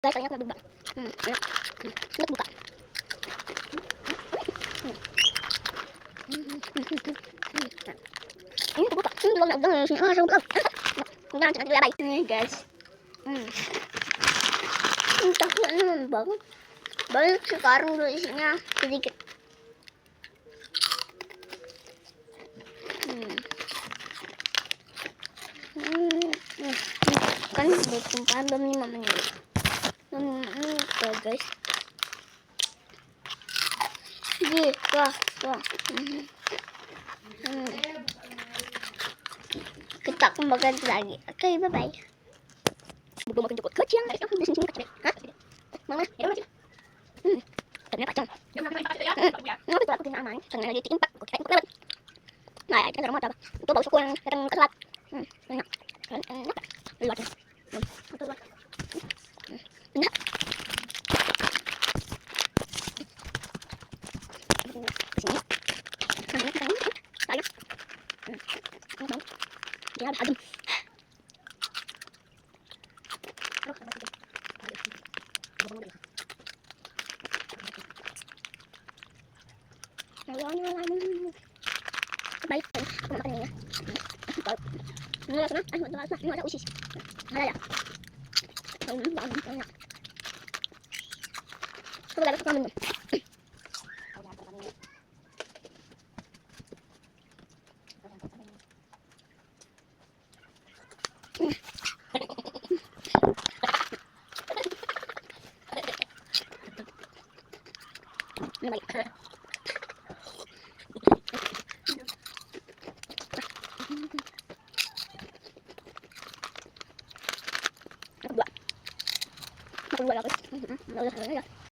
Guys, kaya ako nabigba. Anak. Sunod buka. Ayun, buka. Dulang na ugdang. Sa ugdang. Ugdang, sa naglabay. Ayan, guys. Ang takot naman ba? Balik si Karong doon isinya. Sedikit. Kan bukan pandem ni mama ni. Guys. Sige, wah. Kita kembangkan lagi. Oke, bye-bye. Belum makan jemput kecil. Aku di sini kecil. Hah? Mama, ya udah. Ternyata kacang. Ngapain tuh aku kena aman? Karena lagi diimpak. Aku kira lewat. Nah, itu rumah apa? Itu bau suku yang kadang keselat. Enak. Enak. Luar. Itu luar. Enak. Sini. Saya. Dia adem. Baik, aku makan ini ya. Ini sana, ini ada usus. Ada ya. Banyak. Coba lihat kamu. Ini baik. Aku dua lagi.